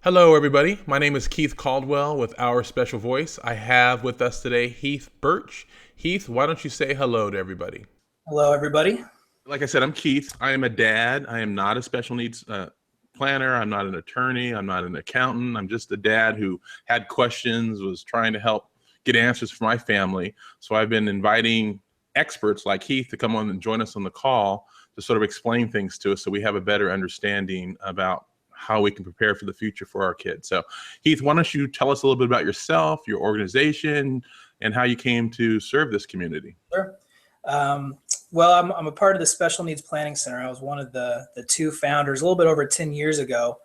Hello, everybody. My name is Keith Caldwell with Our Special Voice. I have with us today Heath Birch. Heath, why don't you say hello to everybody? Hello, everybody. Like I said, I'm Keith. I am a dad. I am not a special needs planner. I'm not an attorney. I'm not an accountant. I'm just a dad who had questions, was trying to help get answers for my family. So I've been inviting experts like Heath to come on and join us on the call to sort of explain things to us so we have a better understanding about how we can prepare for the future for our kids. So Heath, why don't you tell us a little bit about yourself, your organization, and how you came to serve this community? Sure. I'm a part of the Special Needs Planning Center. I was one of the two founders a little bit over 10 years ago.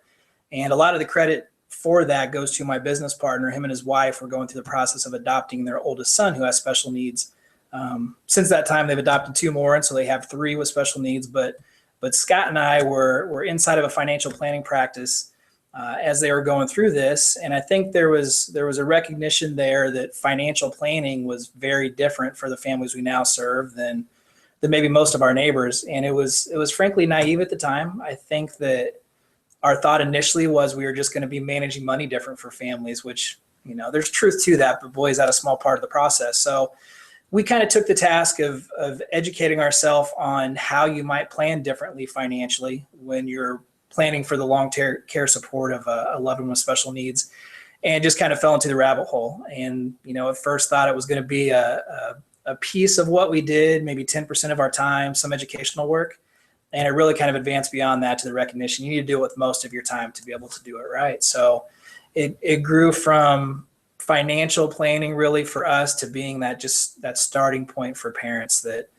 And a lot of the credit for that goes to my business partner. Him and his wife were going through the process of adopting their oldest son who has special needs. Since that time, they've adopted two more, and so they have three with special needs. But Scott and I were inside of a financial planning practice as they were going through this, and I think there was a recognition there that financial planning was very different for the families we now serve than maybe most of our neighbors, and it was frankly naive at the time. I think that our thought initially was we were just going to be managing money different for families, which there's truth to that, but boy, is that a small part of the process. So we kind of took the task of educating ourselves on how you might plan differently financially when you're planning for the long-term care support of a loved one with special needs, and just kind of fell into the rabbit hole. And, at first thought it was going to be a piece of what we did, maybe 10% of our time, some educational work. And it really kind of advanced beyond that to the recognition you need to do it with most of your time to be able to do it right. So it grew from financial planning really for us to being that starting point for parents that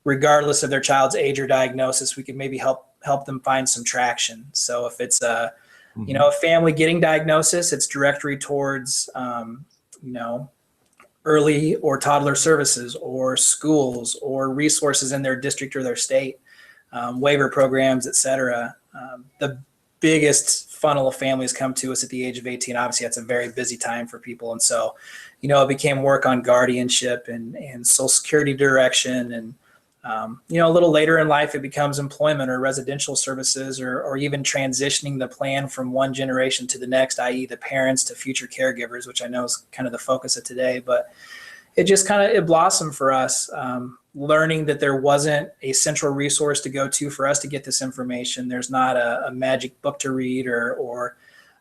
regardless of their child's age or diagnosis, we could maybe help them find some traction. So if it's a family getting diagnosis, it's directory towards early or toddler services or schools or resources in their district or their state, waiver programs, et cetera. The biggest funnel of families come to us at the age of 18. Obviously, that's a very busy time for people. And so, it became work on guardianship and Social Security direction. And, a little later in life, it becomes employment or residential services or even transitioning the plan from one generation to the next, i.e. the parents to future caregivers, which I know is kind of the focus of today. But it just it blossomed for us, learning that there wasn't a central resource to go to for us to get this information. There's not a magic book to read or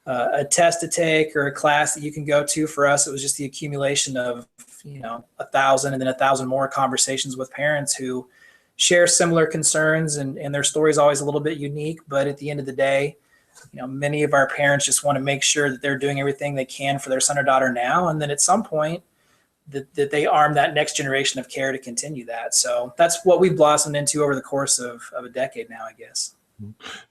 a test to take or a class that you can go to. For us, it was just the accumulation of 1,000 and then 1,000 more conversations with parents who share similar concerns, and their story is always a little bit unique. But at the end of the day, many of our parents just want to make sure that they're doing everything they can for their son or daughter now, and then at some point that they arm that next generation of care to continue that. So that's what we've blossomed into over the course of a decade now, I guess.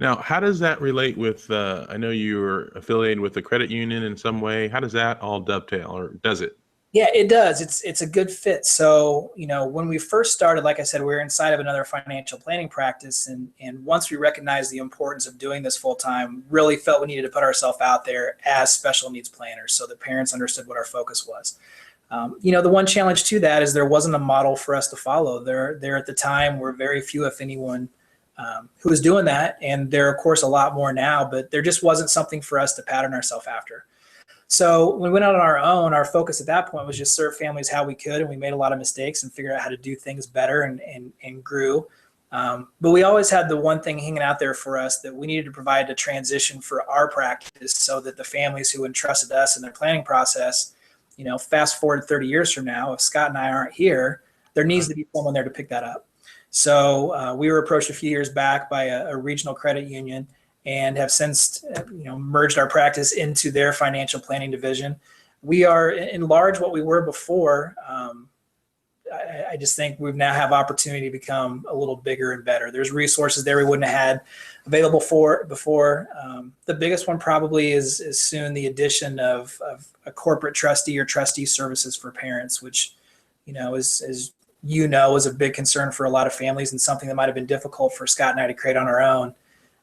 Now, how does that relate with, I know you're affiliated with the credit union in some way. How does that all dovetail, or does it? Yeah, it does. It's a good fit. So, when we first started, like I said, we were inside of another financial planning practice. And once we recognized the importance of doing this full time, really felt we needed to put ourselves out there as special needs planners so that parents understood what our focus was. The one challenge to that is there wasn't a model for us to follow. There at the time were very few, if anyone, who was doing that. And there are, of course, a lot more now, but there just wasn't something for us to pattern ourselves after. So when we went out on our own, our focus at that point was just serve families how we could. And we made a lot of mistakes and figured out how to do things better and grew. But we always had the one thing hanging out there for us that we needed to provide a transition for our practice so that the families who entrusted us in their planning process, fast forward 30 years from now, if Scott and I aren't here, there needs to be someone there to pick that up. So we were approached a few years back by a regional credit union and have since merged our practice into their financial planning division. We are in large what we were before. I just think we now have opportunity to become a little bigger and better. There's resources there we wouldn't have had available for before. The biggest one probably is soon the addition of a corporate trustee or trustee services for parents, which is a big concern for a lot of families and something that might have been difficult for Scott and I to create on our own.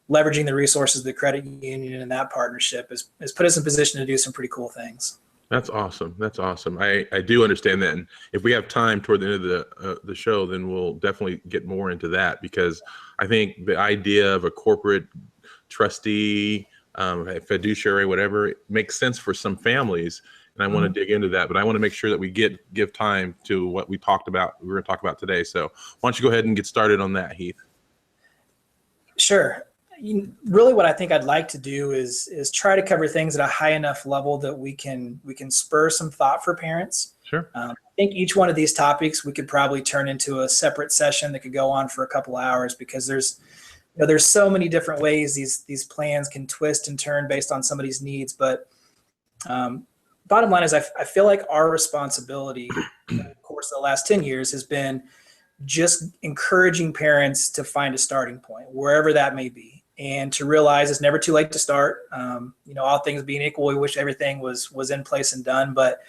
Leveraging the resources of the credit union and that partnership has put us in position to do some pretty cool things. That's awesome. That's awesome. I do understand that. And if we have time toward the end of the show, then we'll definitely get more into that, because I think the idea of a corporate trustee a fiduciary, whatever makes sense for some families. And I want to dig into that, but I want to make sure that we give time to what we talked about. We're going to talk about today. So why don't you go ahead and get started on that, Heath? Sure. Really, what I think I'd like to do is try to cover things at a high enough level that we can spur some thought for parents. Sure. I think each one of these topics we could probably turn into a separate session that could go on for a couple hours, because there's so many different ways these plans can twist and turn based on somebody's needs. But bottom line is, I feel like our responsibility in the course of the last 10 years has been just encouraging parents to find a starting point, wherever that may be, and to realize it's never too late to start. All things being equal, we wish everything was in place and done, but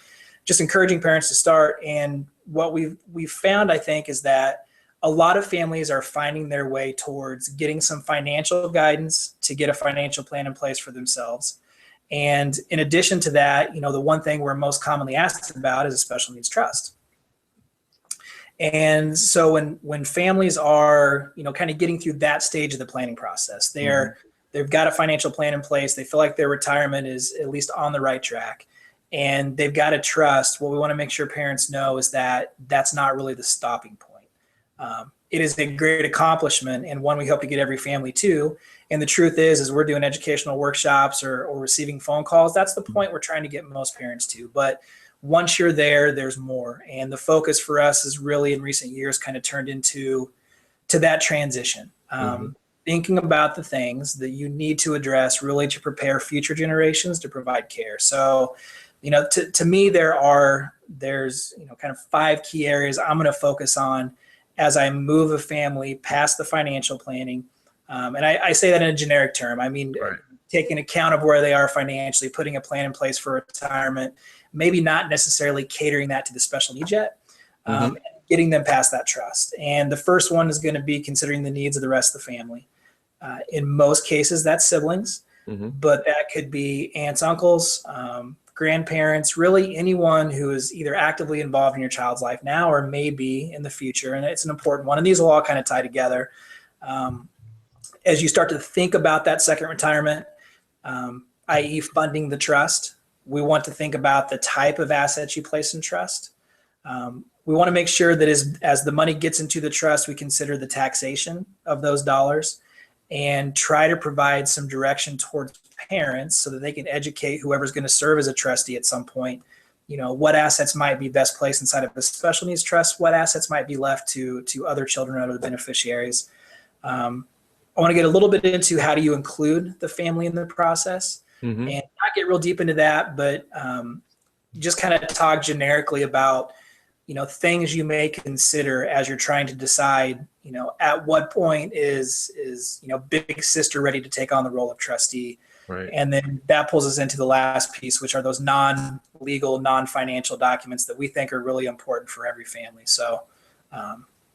just encouraging parents to start. And what we've found, I think, is that a lot of families are finding their way towards getting some financial guidance to get a financial plan in place for themselves. And in addition to that, the one thing we're most commonly asked about is a special needs trust. And so when families are, kind of getting through that stage of the planning process, they've got a financial plan in place. They feel like their retirement is at least on the right track, and they've got a trust. What we want to make sure parents know is that that's not really the stopping point. It is a great accomplishment, and one we hope to get every family to. And the truth is we're doing educational workshops or receiving phone calls. That's the point we're trying to get most parents to. But once you're there, there's more. And the focus for us is really in recent years kind of turned into that transition. Thinking about the things that you need to address really to prepare future generations to provide care. So, to me, there's kind of 5 key areas I'm going to focus on as I move a family past the financial planning. And I say that in a generic term. I mean, right. Taking account of where they are financially, putting a plan in place for retirement, maybe not necessarily catering that to the special needs yet, getting them past that trust. And the first one is going to be considering the needs of the rest of the family. In most cases, that's siblings, but that could be aunts, uncles, grandparents, really anyone who is either actively involved in your child's life now or may be in the future. And it's an important one. And these will all kind of tie together. As you start to think about that second retirement, i.e. funding the trust, we want to think about the type of assets you place in trust. We want to make sure that as the money gets into the trust, we consider the taxation of those dollars and try to provide some direction towards parents so that they can educate whoever's going to serve as a trustee at some point, what assets might be best placed inside of a special needs trust, what assets might be left to other children or other beneficiaries. I want to get a little bit into how do you include the family in the process, and not get real deep into that, but just kind of talk generically about, things you may consider as you're trying to decide, at what point is big sister ready to take on the role of trustee. Right. And then that pulls us into the last piece, which are those non-legal, non-financial documents that we think are really important for every family. So,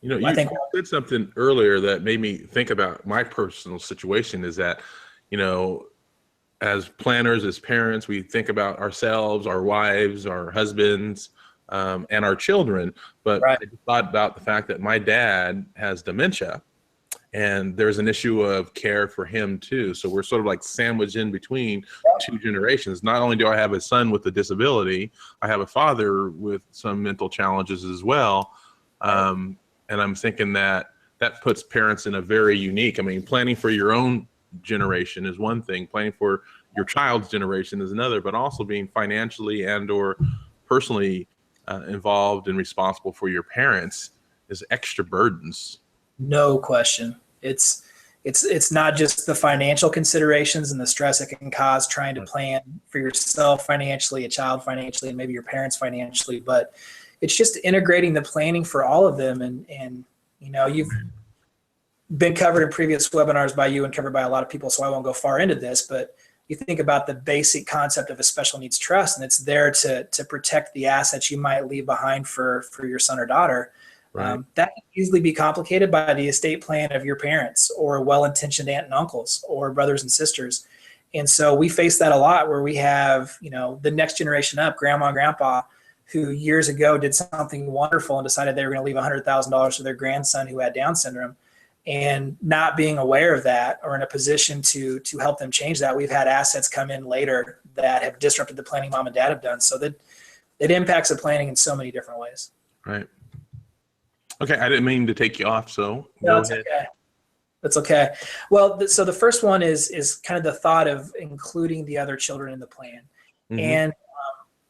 you said something earlier that made me think about my personal situation is that, as planners, as parents, we think about ourselves, our wives, our husbands, and our children. But right. I thought about the fact that my dad has dementia, and there's an issue of care for him too. So we're sort of like sandwiched in between 2 generations. Not only do I have a son with a disability, I have a father with some mental challenges as well. And I'm thinking that puts parents in a very unique, planning for your own generation is one thing, planning for your child's generation is another, but also being financially and or personally involved and responsible for your parents is extra burdens. No question. It's not just the financial considerations and the stress it can cause trying to plan for yourself financially, a child financially, and maybe your parents financially, but it's just integrating the planning for all of them. And you've been covered in previous webinars by you and covered by a lot of people, so I won't go far into this, but you think about the basic concept of a special needs trust, and it's there to protect the assets you might leave behind for your son or daughter. Right. That can easily be complicated by the estate plan of your parents or well-intentioned aunt and uncles or brothers and sisters. And so we face that a lot where we have, the next generation up, grandma and grandpa, who years ago did something wonderful and decided they were going to leave $100,000 to their grandson who had Down syndrome. and not being aware of that or in a position to help them change that. We've had assets come in later that have disrupted the planning mom and dad have done. So that it impacts the planning in so many different ways. Right. Okay. I didn't mean to take you off. So No, go it's ahead. okay. That's okay. Well, so the first one is kind of the thought of including the other children in the plan. Mm-hmm. And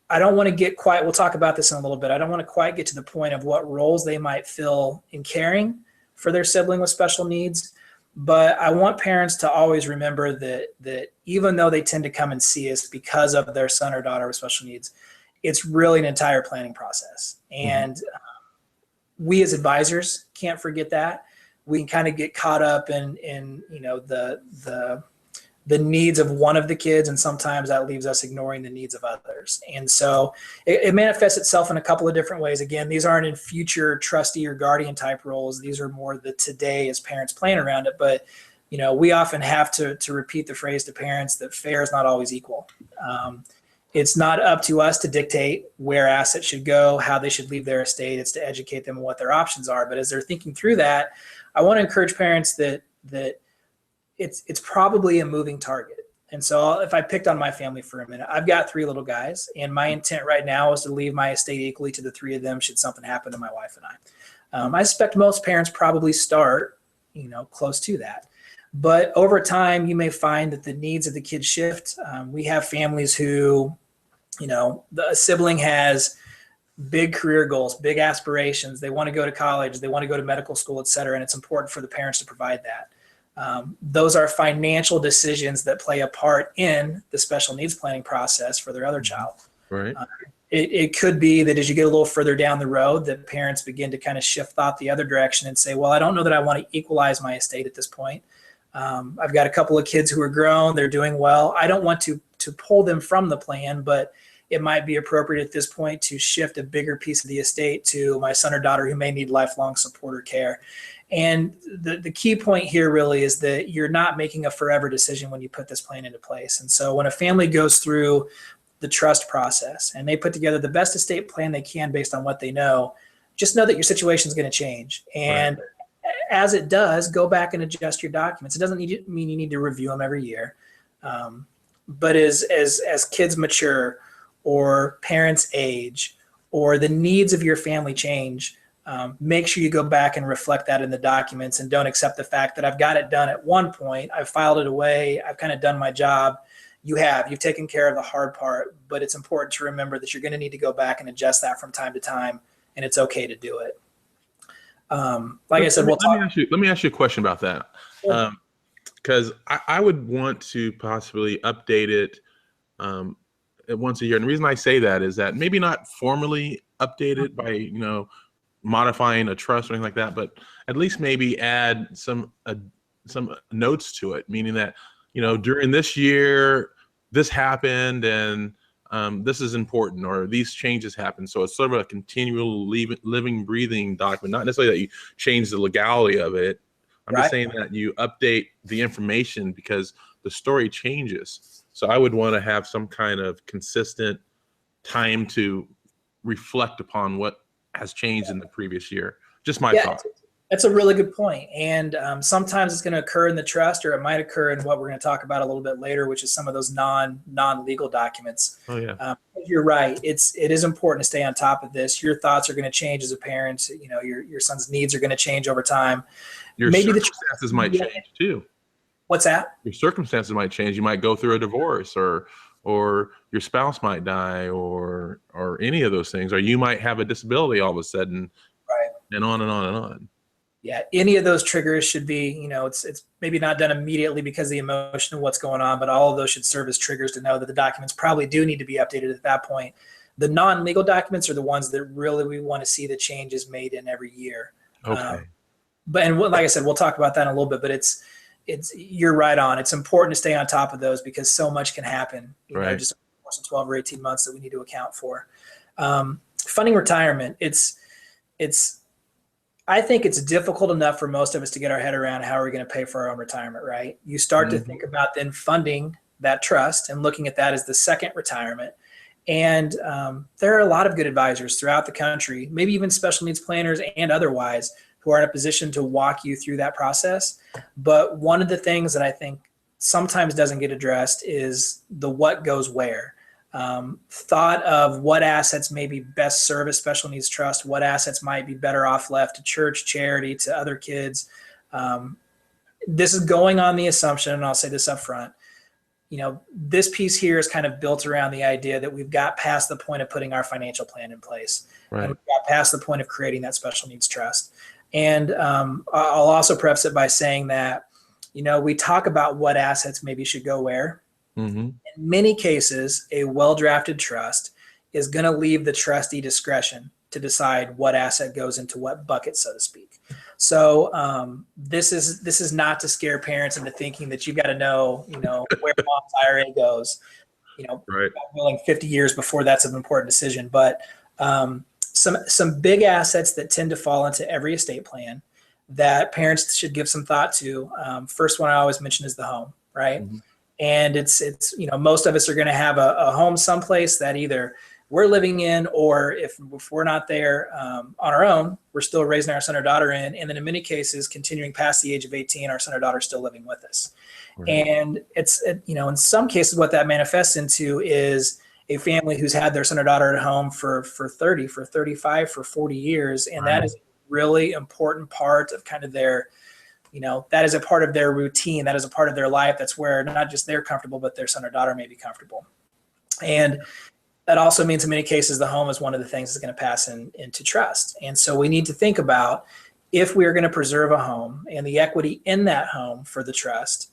I don't want to get quite, we'll talk about this in a little bit. I don't want to quite get to the point of what roles they might fill in caring for their sibling with special needs. But I want parents to always remember that even though they tend to come and see us because of their son or daughter with special needs, it's really an entire planning process. And we as advisors can't forget that. We can kind of get caught up in the needs of one of the kids, and sometimes that leaves us ignoring the needs of others. And so it manifests itself in a couple of different ways. Again, these aren't in future trustee or guardian type roles. These are more the today as parents plan around it. But we often have to repeat the phrase to parents that fair is not always equal. It's not up to us to dictate where assets should go, how they should leave their estate. It's to educate them on what their options are. But as they're thinking through that, I want to encourage parents that it's probably a moving target. And so if I picked on my family for a minute, I've got 3 little guys, and my intent right now is to leave my estate equally to the 3 of them should something happen to my wife and I. I suspect most parents probably start, close to that. But over time, you may find that the needs of the kids shift. We have families who, a sibling has big career goals, big aspirations. They want to go to college, they want to go to medical school, et cetera. And it's important for the parents to provide that. Those are financial decisions that play a part in the special needs planning process for their other child. Right. It could be that as you get a little further down the road, that parents begin to kind of shift thought the other direction and say, well, I don't know that I want to equalize my estate at this point. I've got a couple of kids who are grown, they're doing well. I don't want to pull them from the plan, but it might be appropriate at this point to shift a bigger piece of the estate to my son or daughter who may need lifelong support or care. And the key point here really is that you're not making a forever decision when you put this plan into place. And so when a family goes through the trust process and they put together the best estate plan they can based on what they know, just know that your situation is going to change. And as it does, go back and adjust your documents. It doesn't mean you need to review them every year. But as kids mature or parents age or the needs of your family change, make sure you go back and reflect that in the documents and don't accept the fact that I've got it done at one point. I've filed it away. I've kind of done my job. You've taken care of the hard part, but it's important to remember that you're going to need to go back and adjust that from time to time, and it's okay to do it. Like I said, let me ask you a question about that. Because I would want to possibly update it once a year. And the reason I say that is that maybe not formally update it by, modifying a trust or anything like that, but at least maybe add some notes to it, meaning that, during this year, this happened and this is important, or these changes happen. So it's sort of a continual living, breathing document, not necessarily that you change the legality of it. I'm just saying that you update the information because the story changes. So I would want to have some kind of consistent time to reflect upon what has changed in the previous year. Just my thought. That's a really good point. And sometimes it's going to occur in the trust, or it might occur in what we're going to talk about a little bit later, which is some of those non-legal documents. Oh yeah. You're right. It is important to stay on top of this. Your thoughts are going to change as a parent. Your son's needs are going to change over time. Your circumstances might change too. What's that? Your circumstances might change. You might go through a divorce, or your spouse might die, or any of those things, or you might have a disability all of a sudden, and on and on and on. Yeah, any of those triggers should be, it's maybe not done immediately because of the emotion of what's going on, but all of those should serve as triggers to know that the documents probably do need to be updated at that point. The non-legal documents are the ones that really we want to see the changes made in every year. Okay. Like I said, we'll talk about that in a little bit, but you're right on. It's important to stay on top of those because so much can happen, just in the course of 12 or 18 months that we need to account for. Funding retirement, I think it's difficult enough for most of us to get our head around how are we going to pay for our own retirement, right? You start to think about then funding that trust and looking at that as the second retirement. And there are a lot of good advisors throughout the country, maybe even special needs planners and otherwise, who are in a position to walk you through that process. But one of the things that I think sometimes doesn't get addressed is the what goes where. Thought of what assets maybe best serve a special needs trust, what assets might be better off left to church, charity, to other kids. This is going on the assumption, and I'll say this up front, this piece here is kind of built around the idea that we've got past the point of putting our financial plan in place. Right. And we've got past the point of creating that special needs trust. And I'll also preface it by saying that, we talk about what assets maybe should go where. Mm-hmm. In many cases, a well-drafted trust is going to leave the trustee discretion to decide what asset goes into what bucket, so to speak. So this is not to scare parents into thinking that you've got to know, where mom's IRA goes, Right. willing 50 years before that's an important decision. But some big assets that tend to fall into every estate plan that parents should give some thought to. First one I always mention is the home, right? Mm-hmm. And it's most of us are going to have a home someplace that either we're living in, or if we're not there on our own, we're still raising our son or daughter in. And then in many cases, continuing past the age of 18, our son or daughter is still living with us. Right. And it's in some cases, what that manifests into is a family who's had their son or daughter at home for 30, for 35, for 40 years. And Right. that is a really important part of kind of their, that is a part of their routine. That is a part of their life. That's where not just they're comfortable, but their son or daughter may be comfortable. And that also means in many cases, the home is one of the things that's going to pass into trust. And so we need to think about, if we are going to preserve a home and the equity in that home for the trust,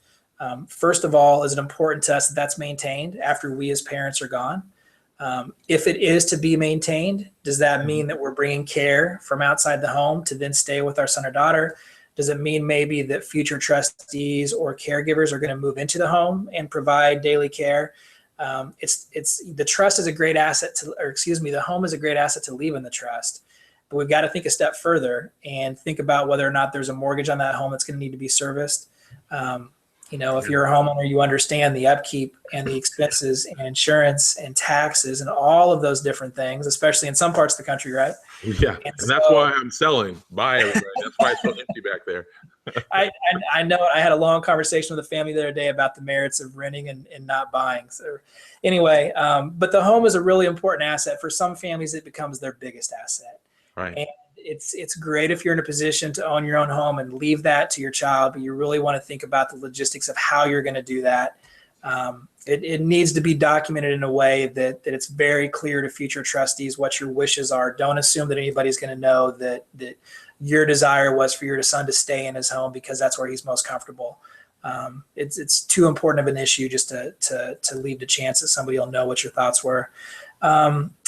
first of all, is it important to us that that's maintained after we as parents are gone? If it is to be maintained, does that mean that we're bringing care from outside the home to then stay with our son or daughter? Does it mean maybe that future trustees or caregivers are going to move into the home and provide daily care? It's the trust is a great asset the home is a great asset to leave in the trust, but we've got to think a step further and think about whether or not there's a mortgage on that home that's going to need to be serviced. If you're a homeowner, you understand the upkeep and the expenses and insurance and taxes and all of those different things, especially in some parts of the country, right? Yeah, and that's why I'm selling. Bye, everybody. That's why it's so empty back there. I know. I had a long conversation with a family the other day about the merits of renting and not buying. So anyway, but the home is a really important asset. For some families, it becomes their biggest asset. Right. And it's great if you're in a position to own your own home and leave that to your child, but you really want to think about the logistics of how you're going to do that. It needs to be documented in a way that it's very clear to future trustees what your wishes are. Don't assume that anybody's going to know that your desire was for your son to stay in his home because that's where he's most comfortable. It's too important of an issue just to leave the chance that somebody will know what your thoughts were.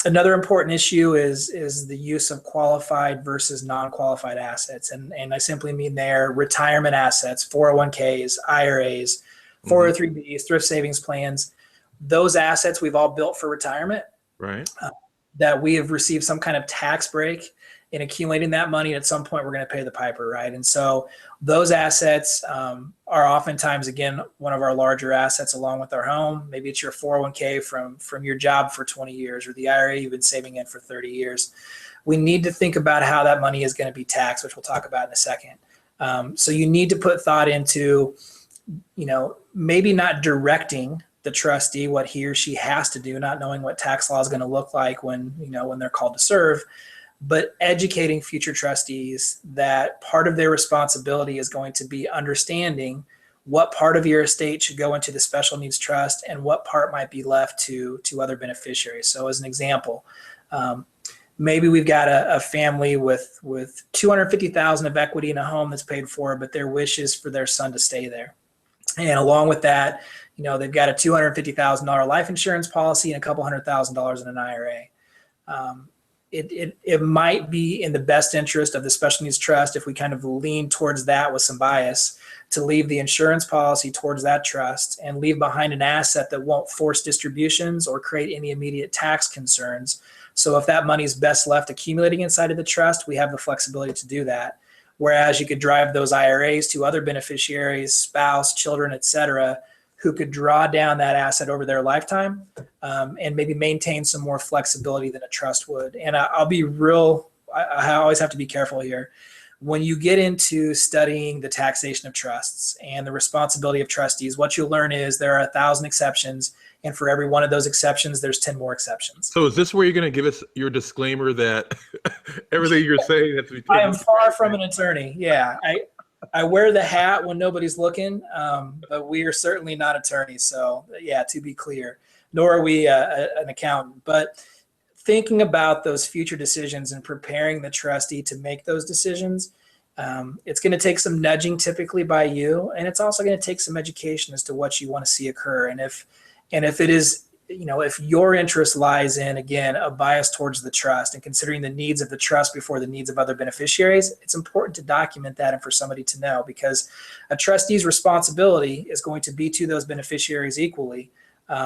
Another important issue is the use of qualified versus non-qualified assets. And I simply mean their retirement assets, 401ks, IRAs, 403bs, thrift savings plans. Those assets we've all built for retirement, right? That we have received some kind of tax break in accumulating that money. At some point, we're going to pay the piper, right? And so those assets are oftentimes, again, one of our larger assets along with our home. Maybe it's your 401k from your job for 20 years or the IRA you've been saving in for 30 years. We need to think about how that money is going to be taxed, which we'll talk about in a second. So you need to put thought into, maybe not directing the trustee what he or she has to do, not knowing what tax law is going to look like when they're called to serve, but educating future trustees that part of their responsibility is going to be understanding what part of your estate should go into the special needs trust and what part might be left to other beneficiaries. So as an example, maybe we've got a family with $250,000 of equity in a home that's paid for, but their wish is for their son to stay there. And along with that, they've got a $250,000 life insurance policy and a couple $100,000 in an IRA. It might be in the best interest of the special needs trust, if we kind of lean towards that with some bias, to leave the insurance policy towards that trust and leave behind an asset that won't force distributions or create any immediate tax concerns. So if that money is best left accumulating inside of the trust, we have the flexibility to do that. Whereas you could drive those IRAs to other beneficiaries, spouse, children, et cetera, who could draw down that asset over their lifetime and maybe maintain some more flexibility than a trust would. And I'll be real, I always have to be careful here. when you get into studying the taxation of trusts and the responsibility of trustees, what you'll learn is there are 1,000 exceptions, and for every one of those exceptions, there's 10 more exceptions. So is this where you're going to give us your disclaimer that everything you're saying has to be taken? I am far from an attorney. Yeah, I wear the hat when nobody's looking, but we are certainly not attorneys. So yeah, to be clear, nor are we an accountant. But thinking about those future decisions and preparing the trustee to make those decisions, it's going to take some nudging typically by you, and it's also going to take some education as to what you want to see occur. And if it is, if your interest lies in, again, a bias towards the trust and considering the needs of the trust before the needs of other beneficiaries, it's important to document that and for somebody to know, because a trustee's responsibility is going to be to those beneficiaries equally.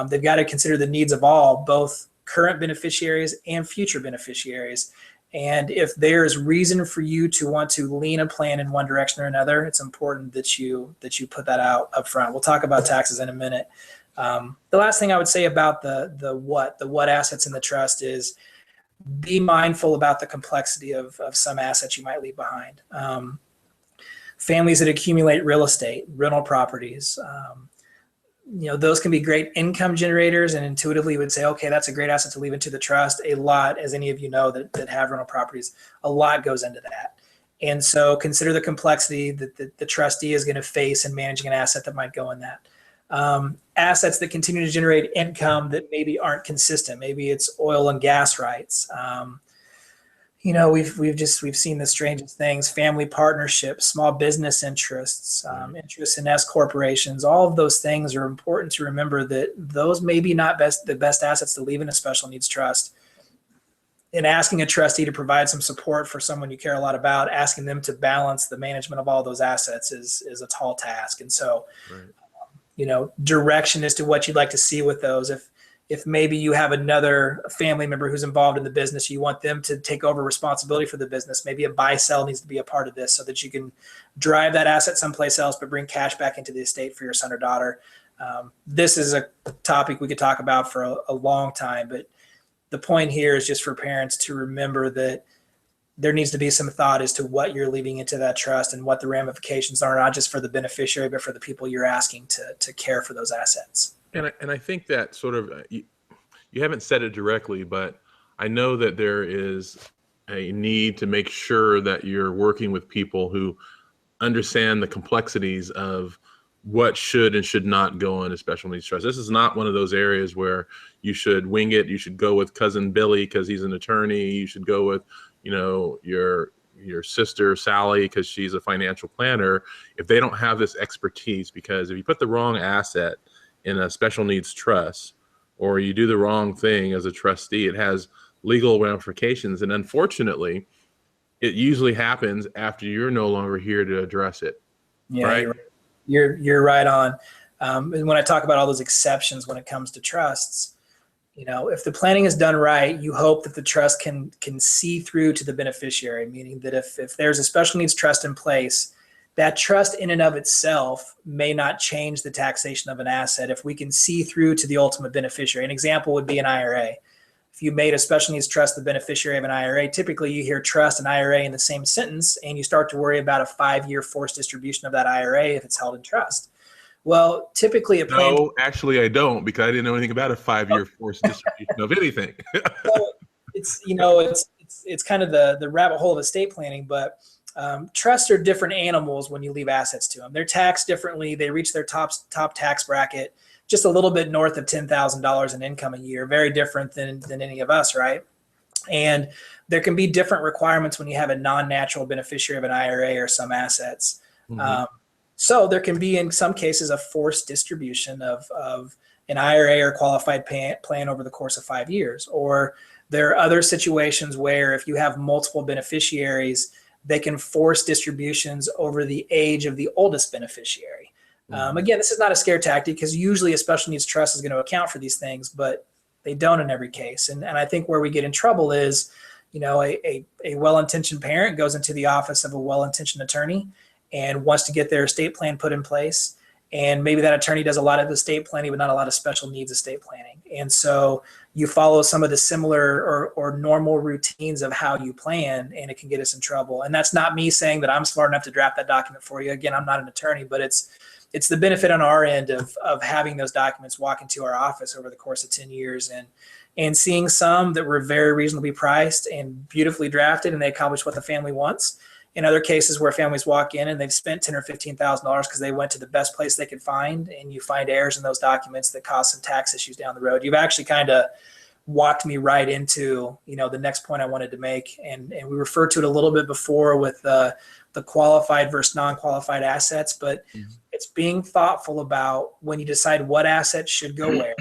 They've got to consider the needs of all, both current beneficiaries and future beneficiaries. And if there's reason for you to want to lean a plan in one direction or another, it's important that you put that out up front. We'll talk about taxes in a minute. The last thing I would say about the what assets in the trust is be mindful about the complexity of some assets you might leave behind. Families that accumulate real estate, rental properties, those can be great income generators, and intuitively you would say, okay, that's a great asset to leave into the trust. A lot, as any of you know that have rental properties, a lot goes into that. And so consider the complexity that the trustee is going to face in managing an asset that might go in that. Assets that continue to generate income that maybe aren't consistent. Maybe it's oil and gas rights. We've seen the strangest things: family partnerships, small business interests, interests in S corporations. All of those things are important to remember that those may be not the best assets to leave in a special needs trust. In asking a trustee to provide some support for someone you care a lot about, asking them to balance the management of all those assets is a tall task. And so, direction as to what you'd like to see with those. If maybe you have another family member who's involved in the business, you want them to take over responsibility for the business. Maybe a buy-sell needs to be a part of this so that you can drive that asset someplace else, but bring cash back into the estate for your son or daughter. This is a topic we could talk about for a long time, but the point here is just for parents to remember that there needs to be some thought as to what you're leaving into that trust and what the ramifications are, not just for the beneficiary, but for the people you're asking to care for those assets. And I think that sort of, you haven't said it directly, but I know that there is a need to make sure that you're working with people who understand the complexities of what should and should not go in a special needs trust. This is not one of those areas where you should wing it. You should go with cousin Billy because he's an attorney. You should go with, your sister Sally because she's a financial planner, if they don't have this expertise. Because if you put the wrong asset in a special needs trust, or you do the wrong thing as a trustee, it has legal ramifications. And unfortunately, it usually happens after you're no longer here to address it. Yeah, right? You're right on. And when I talk about all those exceptions when it comes to trusts, if the planning is done right, you hope that the trust can see through to the beneficiary, meaning that if there's a special needs trust in place, that trust in and of itself may not change the taxation of an asset if we can see through to the ultimate beneficiary. An example would be an IRA. If you made a special needs trust the beneficiary of an IRA, typically you hear trust and IRA in the same sentence, and you start to worry about a 5-year forced distribution of that IRA if it's held in trust. Well, typically a plan. No, actually I don't, because I didn't know anything about a 5-year forced distribution of anything. So it's kind of the rabbit hole of estate planning, but trusts are different animals when you leave assets to them. They're taxed differently. They reach their top tax bracket just a little bit north of $10,000 in income a year, very different than any of us, right? And there can be different requirements when you have a non-natural beneficiary of an IRA or some assets. Mm-hmm. So there can be, in some cases, a forced distribution of an IRA or qualified plan over the course of 5 years. Or there are other situations where if you have multiple beneficiaries, they can force distributions over the age of the oldest beneficiary. Again, this is not a scare tactic because usually a special needs trust is going to account for these things, but they don't in every case. And I think where we get in trouble is, a well-intentioned parent goes into the office of a well-intentioned attorney and wants to get their estate plan put in place. And maybe that attorney does a lot of estate planning, but not a lot of special needs estate planning. And so you follow some of the similar or normal routines of how you plan, and it can get us in trouble. And that's not me saying that I'm smart enough to draft that document for you. Again, I'm not an attorney, but it's the benefit on our end of having those documents walk into our office over the course of 10 years and seeing some that were very reasonably priced and beautifully drafted, and they accomplish what the family wants. In other cases where families walk in and they've spent $10,000 or $15,000 because they went to the best place they could find, and you find errors in those documents that cause some tax issues down the road. You've actually kind of walked me right into, the next point I wanted to make. And we referred to it a little bit before with the qualified versus non-qualified assets, but it's being thoughtful about when you decide what assets should go where,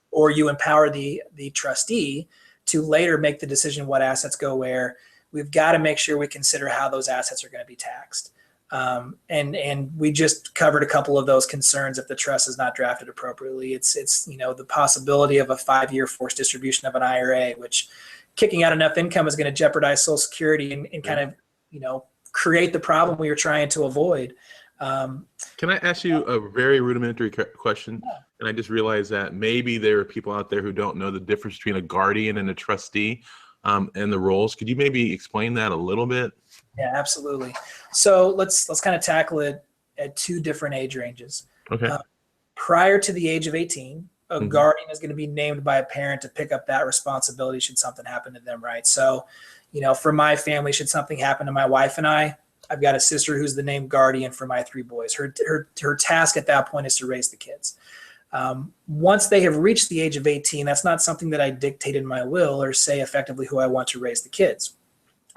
or you empower the trustee to later make the decision what assets go where. We've got to make sure we consider how those assets are going to be taxed. And we just covered a couple of those concerns if the trust is not drafted appropriately. It's the possibility of a 5-year forced distribution of an IRA, which kicking out enough income is going to jeopardize Social Security and kind of, create the problem we were trying to avoid. Can I ask you a very rudimentary question? Yeah. And I just realized that maybe there are people out there who don't know the difference between a guardian and a trustee. And the roles. Could you maybe explain that a little bit? Yeah, absolutely. So let's kind of tackle it at 2 different age ranges. Okay. Prior to the age of 18, a guardian is going to be named by a parent to pick up that responsibility should something happen to them, right? So, for my family, should something happen to my wife and I've got a sister who's the named guardian for my 3 boys. Her task at that point is to raise the kids. Once they have reached the age of 18, that's not something that I dictate in my will or say effectively who I want to raise the kids.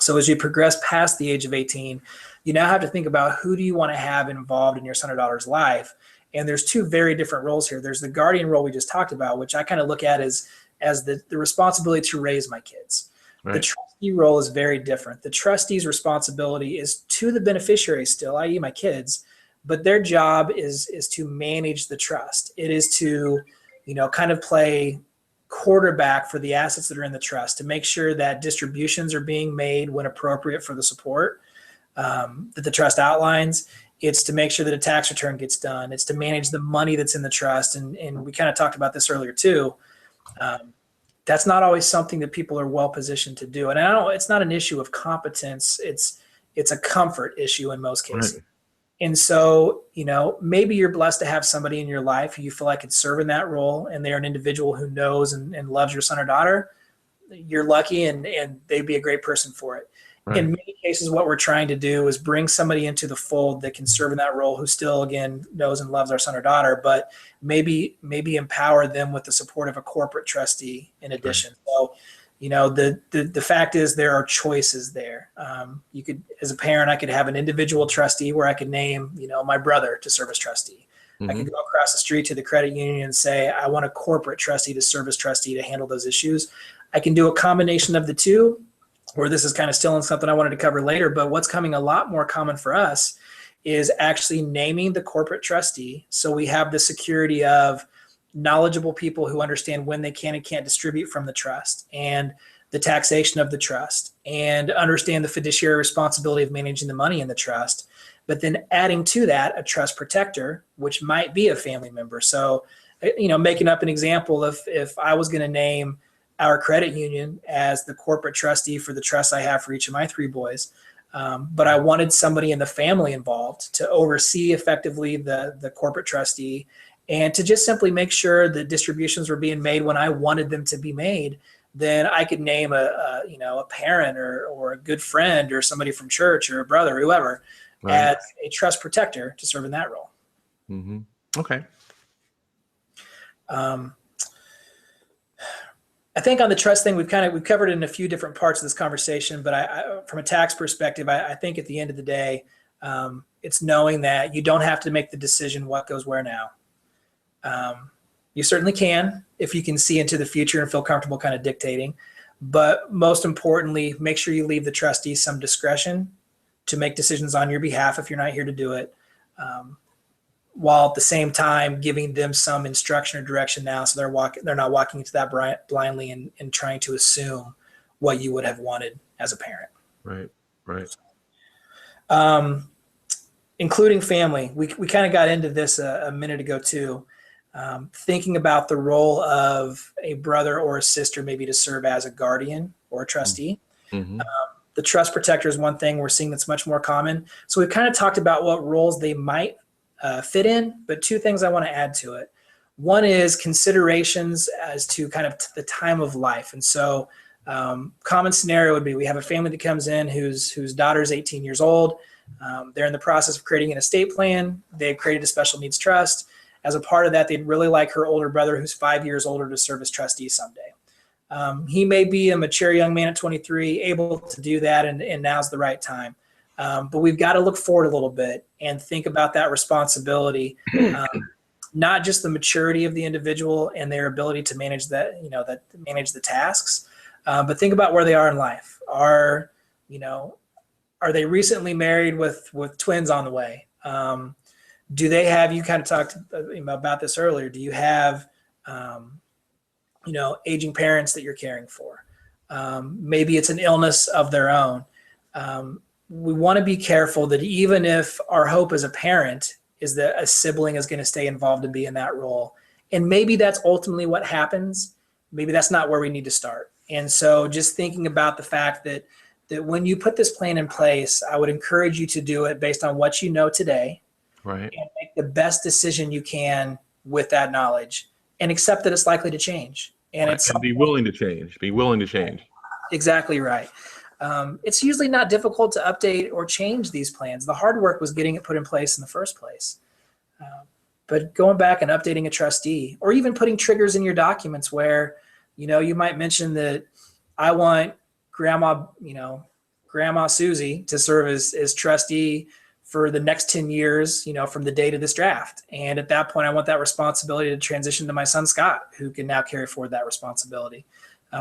So as you progress past the age of 18, you now have to think about who do you want to have involved in your son or daughter's life. And there's 2 very different roles here. There's the guardian role we just talked about, which I kind of look at as the responsibility to raise my kids. Right. The trustee role is very different. The trustee's responsibility is to the beneficiary still, i.e. my kids, but their job is to manage the trust. It is to, kind of play quarterback for the assets that are in the trust, to make sure that distributions are being made when appropriate for the support that the trust outlines. It's to make sure that a tax return gets done. It's to manage the money that's in the trust. And we kind of talked about this earlier too. That's not always something that people are well positioned to do. And it's not an issue of competence. It's a comfort issue in most cases. Right. And so, maybe you're blessed to have somebody in your life who you feel like could serve in that role, and they're an individual who knows and loves your son or daughter. You're lucky, and they'd be a great person for it. Right. In many cases, what we're trying to do is bring somebody into the fold that can serve in that role who still, again, knows and loves our son or daughter, but maybe empower them with the support of a corporate trustee in addition. Right. So, the fact is there are choices there. You could, as a parent, I could have an individual trustee where I could name, my brother to serve as trustee. I could go across the street to the credit union and say, I want a corporate trustee to serve as trustee to handle those issues. I can do a combination of the 2, where this is kind of still in something I wanted to cover later, but what's coming a lot more common for us is actually naming the corporate trustee. So we have the security of knowledgeable people who understand when they can and can't distribute from the trust, and the taxation of the trust, and understand the fiduciary responsibility of managing the money in the trust. But then adding to that a trust protector, which might be a family member. So, making up an example, if I was going to name our credit union as the corporate trustee for the trust I have for each of my 3 boys, but I wanted somebody in the family involved to oversee effectively the corporate trustee, and to just simply make sure that distributions were being made when I wanted them to be made, then I could name a parent or a good friend or somebody from church or a brother or whoever as a trust protector to serve in that role. Mm-hmm. Okay. I think on the trust thing, we've covered it in a few different parts of this conversation, but I from a tax perspective, I think at the end of the day, it's knowing that you don't have to make the decision what goes where now. You certainly can if you can see into the future and feel comfortable kind of dictating, but most importantly, make sure you leave the trustee some discretion to make decisions on your behalf if you're not here to do it, while at the same time giving them some instruction or direction now, so they're not walking into that blindly and trying to assume what you would have wanted as a parent. Right. including family. We kind of got into this a minute ago too. Thinking about the role of a brother or a sister, maybe to serve as a guardian or a trustee. Mm-hmm. The trust protector is one thing we're seeing that's much more common. So we've kind of talked about what roles they might fit in, but two things I want to add to it. One is considerations as to kind of the time of life. And so common scenario would be we have a family that comes in whose daughter is 18 years old. They're in the process of creating an estate plan. They've created a special needs trust. As a part of that, they'd really like her older brother, who's 5 years older, to serve as trustee someday. He may be a mature young man at 23, able to do that, and now's the right time. But we've got to look forward a little bit and think about that responsibility, not just the maturity of the individual and their ability to manage that, manage the tasks, but think about where they are in life. Are they recently married with twins on the way? Do they have, you kind of talked about this earlier, do you have, aging parents that you're caring for? Maybe it's an illness of their own. We want to be careful that even if our hope as a parent is that a sibling is going to stay involved and be in that role, and maybe that's ultimately what happens, maybe that's not where we need to start. And so just thinking about the fact that when you put this plan in place, I would encourage you to do it based on what you know today. Right. And make the best decision you can with that knowledge, and accept that it's likely to change. And right. And be willing to change. Be willing to change. Exactly right. It's usually not difficult to update or change these plans. The hard work was getting it put in place in the first place. But going back and updating a trustee, or even putting triggers in your documents where, you might mention that I want Grandma Susie to serve as trustee for the next 10 years, from the date of this draft. And at that point, I want that responsibility to transition to my son, Scott, who can now carry forward that responsibility.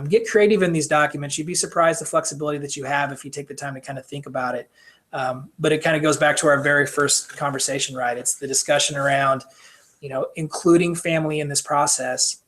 Get creative in these documents. You'd be surprised the flexibility that you have if you take the time to kind of think about it. But it kind of goes back to our very first conversation, right? It's the discussion around, including family in this process.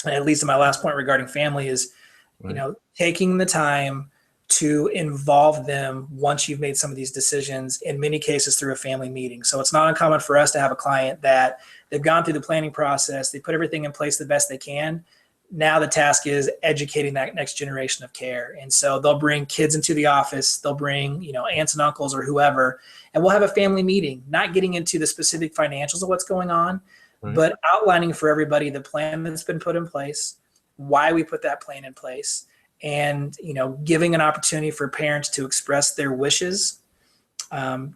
And at least in my last point regarding family is, right. Taking the time to involve them once you've made some of these decisions, in many cases through a family meeting. So it's not uncommon for us to have a client that they've gone through the planning process, they put everything in place the best they can. Now the task is educating that next generation of care. And so they'll bring kids into the office, they'll bring, aunts and uncles or whoever, and we'll have a family meeting, not getting into the specific financials of what's going on, right, but outlining for everybody the plan that's been put in place, why we put that plan in place, and giving an opportunity for parents to express their wishes,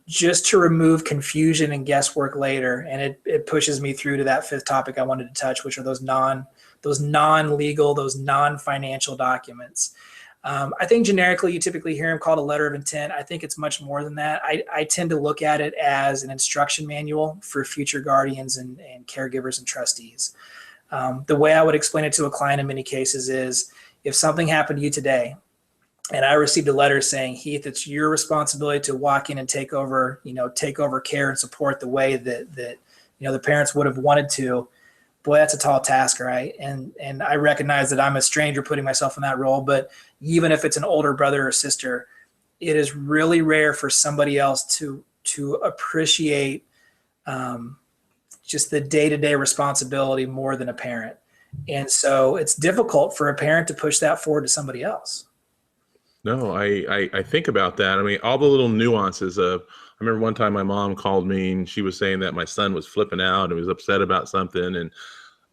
just to remove confusion and guesswork later. And it pushes me through to that fifth topic I wanted to touch, which are those non-legal, those non-financial documents. I think generically you typically hear them called a letter of intent. I think it's much more than that. I tend to look at it as an instruction manual for future guardians and caregivers and trustees. The way I would explain it to a client in many cases is, if something happened to you today and I received a letter saying, Heath, it's your responsibility to walk in and take over care and support the way that the parents would have wanted to, boy, that's a tall task, right? And I recognize that I'm a stranger putting myself in that role, but even if it's an older brother or sister, it is really rare for somebody else to appreciate just the day-to-day responsibility more than a parent. And so it's difficult for a parent to push that forward to somebody else. No, I think about that. I mean, all the little nuances of, I remember one time my mom called me and she was saying that my son was flipping out and was upset about something. And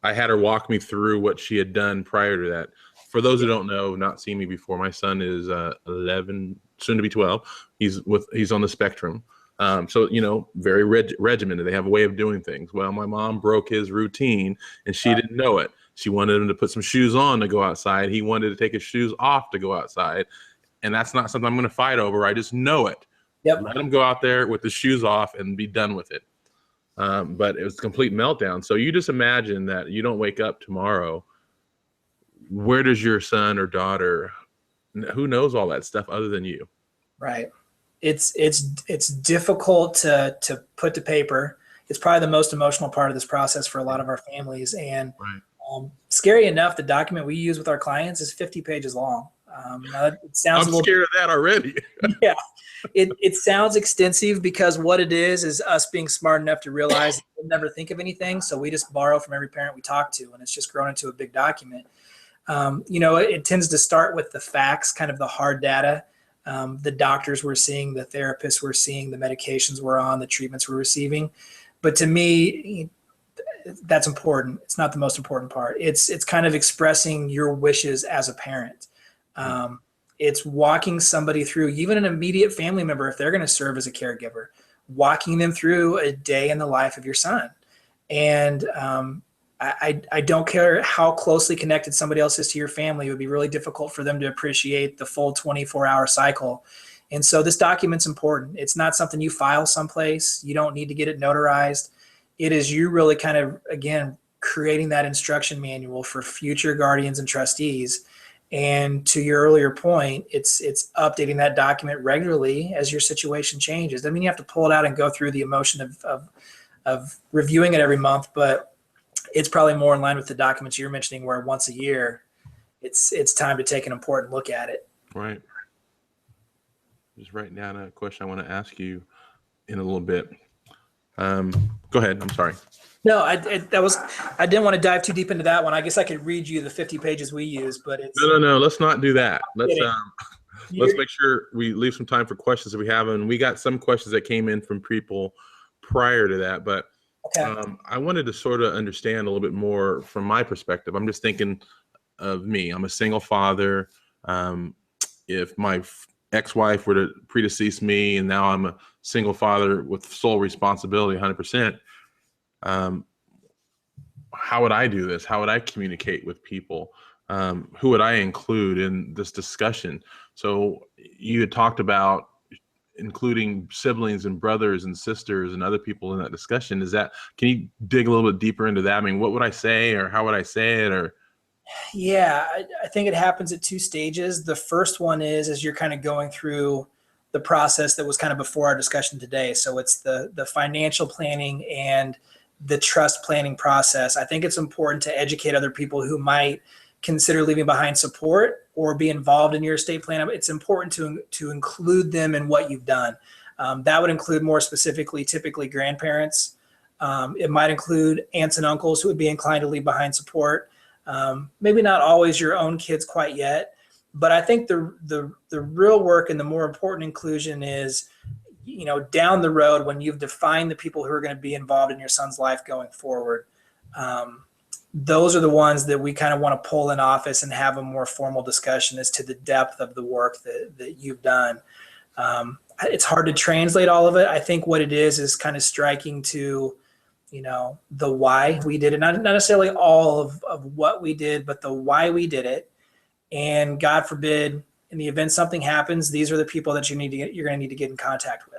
I had her walk me through what she had done prior to that. For those who don't know, not seen me before, my son is 11, soon to be 12. He's on the spectrum. So, very regimented. They have a way of doing things. Well, my mom broke his routine and she didn't know it. She wanted him to put some shoes on to go outside. He wanted to take his shoes off to go outside. And that's not something I'm going to fight over. I just know it. Yep. Let him go out there with the shoes off and be done with it. But it was a complete meltdown. So you just imagine that you don't wake up tomorrow. Where does your son or daughter, who knows all that stuff other than you? Right. It's difficult to put to paper. It's probably the most emotional part of this process for a lot of our families. And right. Scary enough, the document we use with our clients is 50 pages long. Now it sounds I'm scared of that already. yeah, it sounds extensive because what it is us being smart enough to realize we'll never think of anything. So we just borrow from every parent we talk to, and it's just grown into a big document. It tends to start with the facts, kind of the hard data, the doctors we're seeing, the therapists we're seeing, the medications we're on, the treatments we're receiving. But to me, that's important. It's not the most important part. It's kind of expressing your wishes as a parent. It's walking somebody through, even an immediate family member, if they're going to serve as a caregiver, walking them through a day in the life of your son. And I don't care how closely connected somebody else is to your family. It would be really difficult for them to appreciate the full 24-hour cycle. And so this document's important. It's not something you file someplace. You don't need to get it notarized. It is you really kind of, again, creating that instruction manual for future guardians and trustees. And to your earlier point, it's updating that document regularly as your situation changes. I mean, you have to pull it out and go through the emotion of reviewing it every month, but it's probably more in line with the documents you're mentioning, where once a year, it's time to take an important look at it. Right. Just writing down a question I want to ask you in a little bit. Go ahead. I'm sorry. No, I didn't want to dive too deep into that one. I guess I could read you the 50 pages we use, but it's no. Let's not do that. Let's make sure we leave some time for questions if we have them. We got some questions that came in from people prior to that, but okay. I wanted to sort of understand a little bit more from my perspective. I'm just thinking of me. I'm a single father. If my ex-wife were to predecease me and now I'm a single father with sole responsibility 100%, how would I do this? How would I communicate with people? Who would I include in this discussion? So you had talked about including siblings and brothers and sisters and other people in that discussion. Can you dig a little bit deeper into that? I mean, what would I say, or how would I say it? Or yeah, I think it happens at two stages. The first one is as you're kind of going through the process that was kind of before our discussion today. So it's the financial planning and the trust planning process. I think it's important to educate other people who might consider leaving behind support or be involved in your estate plan. It's important to include them in what you've done. That would include more specifically, typically grandparents. It might include aunts and uncles who would be inclined to leave behind support. Maybe not always your own kids quite yet, but I think the real work and the more important inclusion is, down the road when you've defined the people who are going to be involved in your son's life going forward. Those are the ones that we kind of want to pull in office and have a more formal discussion as to the depth of the work that you've done. It's hard to translate all of it. I think what it is kind of striking to, the why we did it, not necessarily all of what we did, but the why we did it. And God forbid, in the event something happens, these are the people that you're going to need to get in contact with.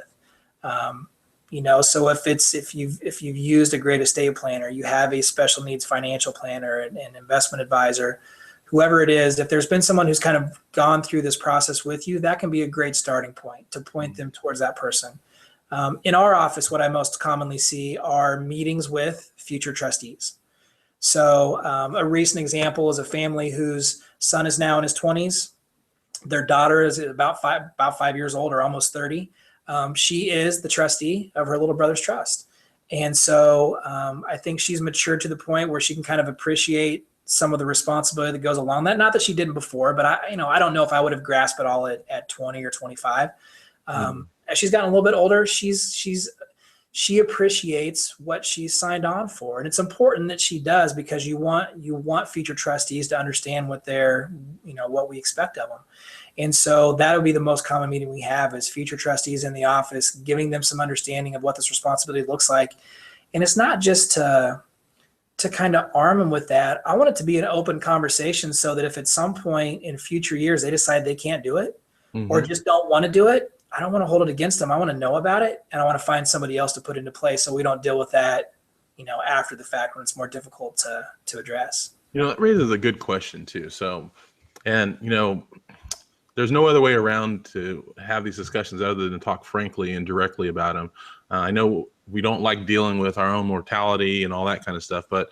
So if you've used a great estate planner, you have a special needs financial planner, an investment advisor, whoever it is, if there's been someone who's kind of gone through this process with you, that can be a great starting point to point them towards that person. In our office, what I most commonly see are meetings with future trustees. So a recent example is a family whose son is now in his 20s. Their daughter is about 5 years old, or almost 30. She is the trustee of her little brother's trust. And so I think she's matured to the point where she can kind of appreciate some of the responsibility that goes along that. Not that she didn't before, but I don't know if I would have grasped it all at 20 or 25. As she's gotten a little bit older, she appreciates what she's signed on for. And it's important that she does, because you want future trustees to understand what what we expect of them. And so that would be the most common meeting we have, is future trustees in the office, giving them some understanding of what this responsibility looks like. And it's not just to kind of arm them with that. I want it to be an open conversation, so that if at some point in future years they decide they can't do it, or just don't want to do it, I don't want to hold it against them. I want to know about it, and I want to find somebody else to put into place, so we don't deal with that, after the fact, when it's more difficult to address. That raises a good question too. So, and there's no other way around to have these discussions other than talk frankly and directly about them. I know we don't like dealing with our own mortality and all that kind of stuff, but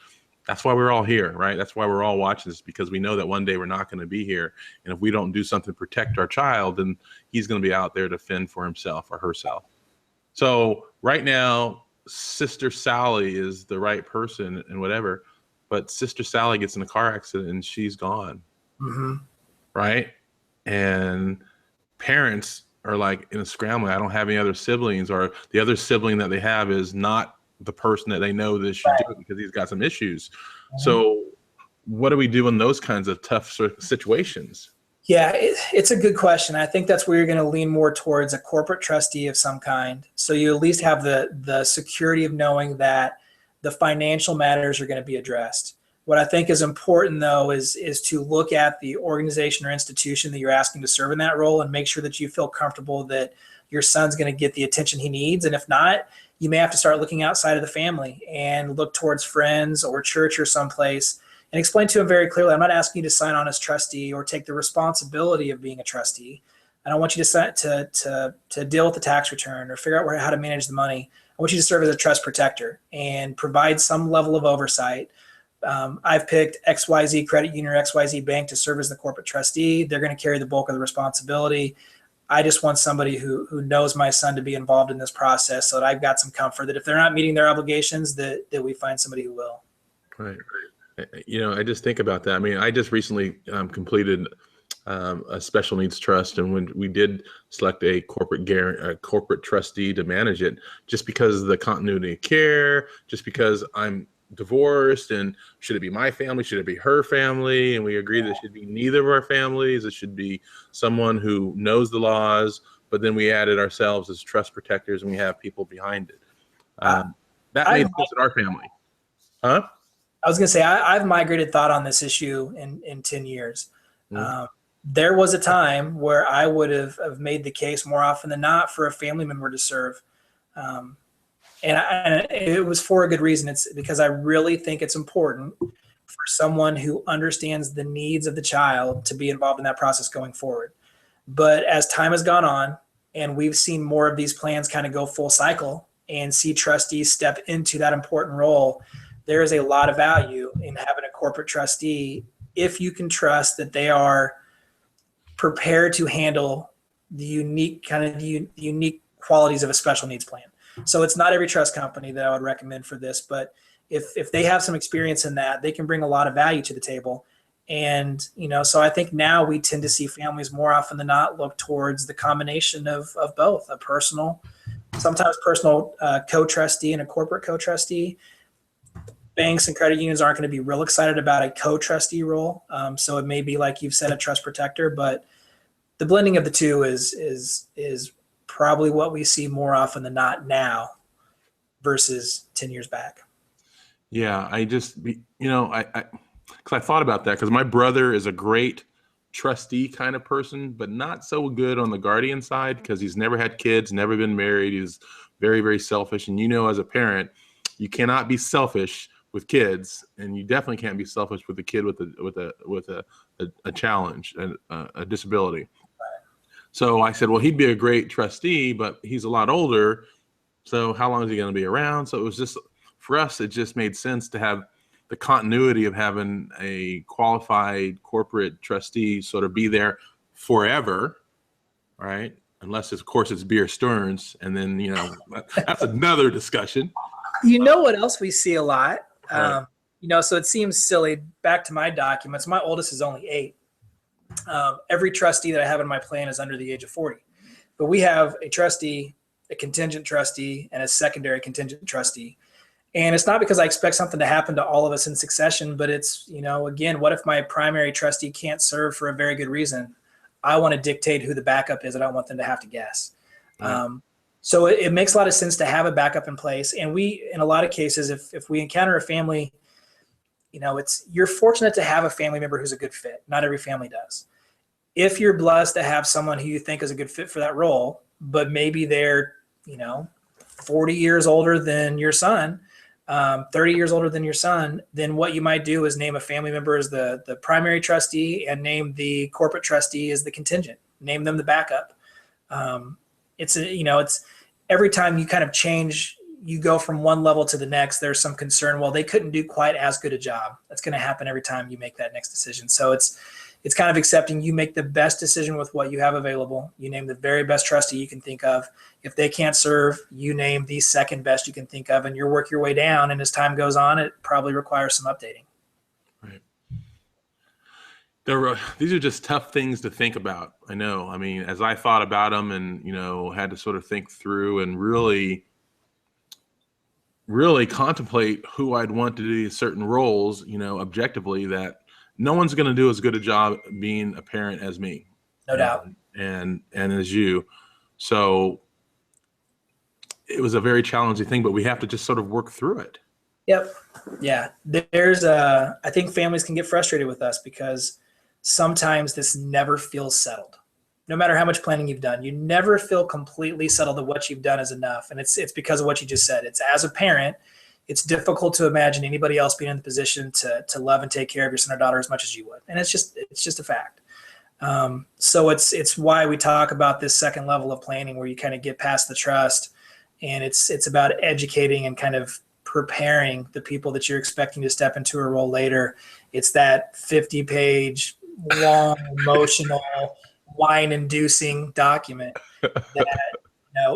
That's why we're all here, right? That's why we're all watching this, because we know that one day we're not going to be here. And if we don't do something to protect our child, then he's going to be out there to fend for himself or herself. So right now, Sister Sally is the right person and whatever, but Sister Sally gets in a car accident and she's gone. Mm-hmm. Right? And parents are like in a scramble. I don't have any other siblings, or the other sibling that they have is not the person that they know they should do it because he's got some issues. Mm-hmm. So what do we do in those kinds of tough situations? Yeah, it's a good question. I think that's where you're going to lean more towards a corporate trustee of some kind. So you at least have the security of knowing that the financial matters are going to be addressed. What I think is important, though, is to look at the organization or institution that you're asking to serve in that role and make sure that you feel comfortable that your son's going to get the attention he needs. And if not, you may have to start looking outside of the family and look towards friends or church or someplace and explain to him very clearly, I'm not asking you to sign on as trustee or take the responsibility of being a trustee. I don't want you to deal with the tax return or figure out how to manage the money. I want you to serve as a trust protector and provide some level of oversight. I've picked XYZ Credit Union or XYZ Bank to serve as the corporate trustee. They're going to carry the bulk of the responsibility. I just want somebody who knows my son to be involved in this process so that I've got some comfort that if they're not meeting their obligations, that we find somebody who will. Right. You know, I just think about that. I mean, I just recently completed a special needs trust, and when we did select a corporate trustee to manage it, just because of the continuity of care, just because I'm divorced, and should it be my family, should it be her family, and we agreed that it should be neither of our families. It should be someone who knows the laws, but then we added ourselves as trust protectors, and we have people behind it. That made sense in our family. Huh? I was going to say, I've migrated thought on this issue in 10 years. Mm-hmm. There was a time where I would have made the case more often than not for a family member to serve. And it was for a good reason. It's because I really think it's important for someone who understands the needs of the child to be involved in that process going forward. But as time has gone on and we've seen more of these plans kind of go full cycle and see trustees step into that important role, there is a lot of value in having a corporate trustee if you can trust that they are prepared to handle the unique qualities of a special needs plan. So it's not every trust company that I would recommend for this, but if they have some experience in that, they can bring a lot of value to the table. And, so I think now we tend to see families more often than not look towards the combination of both, sometimes personal co-trustee and a corporate co-trustee. Banks and credit unions aren't going to be real excited about a co-trustee role. So it may be, like you've said, a trust protector, but the blending of the two is probably what we see more often than not now versus 10 years back. Yeah, I just, because I thought about that, because my brother is a great trustee kind of person, but not so good on the guardian side because he's never had kids, never been married. He's very, very selfish. And as a parent, you cannot be selfish with kids, and you definitely can't be selfish with a kid with a challenge, a disability. So I said, well, he'd be a great trustee, but he's a lot older. So how long is he going to be around? So it was just, for us, it just made sense to have the continuity of having a qualified corporate trustee sort of be there forever, right? Unless, of course, it's Beer Stearns, and then, that's another discussion. What else we see a lot? Right. So it seems silly. Back to my documents, my oldest is only 8. Every trustee that I have in my plan is under the age of 40. But we have a trustee, a contingent trustee, and a secondary contingent trustee. And it's not because I expect something to happen to all of us in succession, but it's, again, what if my primary trustee can't serve for a very good reason? I want to dictate who the backup is. I don't want them to have to guess. Right. So it makes a lot of sense to have a backup in place. And we, in a lot of cases, if we encounter a family, you're fortunate to have a family member who's a good fit. Not every family does. If you're blessed to have someone who you think is a good fit for that role, but maybe they're, 40 years older than your son, 30 years older than your son, then what you might do is name a family member as the primary trustee and name the corporate trustee as the contingent. Name them the backup. It's every time you kind of change you go from one level to the next, there's some concern, well, they couldn't do quite as good a job. That's going to happen every time you make that next decision. So it's kind of accepting you make the best decision with what you have available. You name the very best trustee you can think of. If they can't serve, you name the second best you can think of, and you work your way down. And as time goes on, it probably requires some updating. Right. These are just tough things to think about. I know. I mean, as I thought about them and, had to sort of think through and really contemplate who I'd want to do certain roles, objectively, that no one's going to do as good a job being a parent as me. No doubt. And as you. So it was a very challenging thing, but we have to just sort of work through it. Yep. Yeah. I think families can get frustrated with us because sometimes this never feels settled. No matter how much planning you've done, you never feel completely settled that what you've done is enough. And it's because of what you just said. It's as a parent, it's difficult to imagine anybody else being in the position to love and take care of your son or daughter as much as you would. And it's just a fact. So it's why we talk about this second level of planning where you kind of get past the trust, and it's about educating and kind of preparing the people that you're expecting to step into a role later. It's that 50-page long, emotional, wine-inducing document that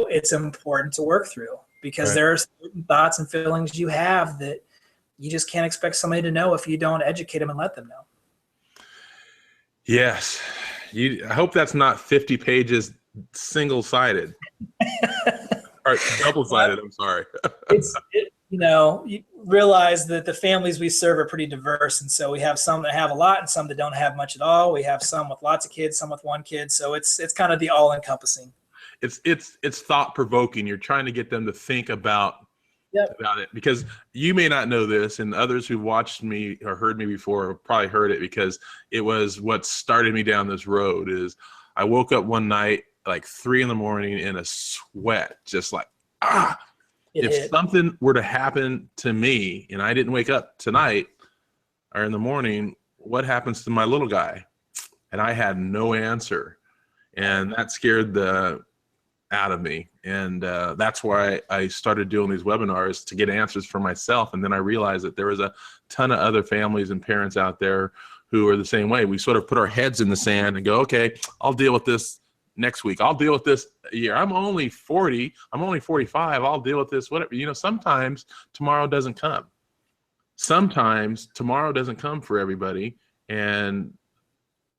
it's important to work through, because Right. there are certain thoughts and feelings you have that you just can't expect somebody to know if you don't educate them and let them know. Yes. I hope that's not 50 pages single-sided. Or double-sided, I'm sorry. You realize that the families we serve are pretty diverse. And so we have some that have a lot and some that don't have much at all. We have some with lots of kids, some with one kid. So it's kind of the all-encompassing. It's thought-provoking. You're trying to get them to think about it, because you may not know this, and others who watched me or heard me before have probably heard it, because it was what started me down this road. Is I woke up one night like 3 a.m. in a sweat, just like, if something were to happen to me and I didn't wake up tonight or in the morning, what happens to my little guy? And I had no answer, and that scared the out of me. And that's why I started doing these webinars, to get answers for myself. And then I realized that there was a ton of other families and parents out there who are the same way. We sort of put our heads in the sand and go, okay, I'll deal with this next week. I'll deal with this year. I'm only 40. I'm only 45. I'll deal with this, whatever. Sometimes tomorrow doesn't come. Sometimes tomorrow doesn't come for everybody. And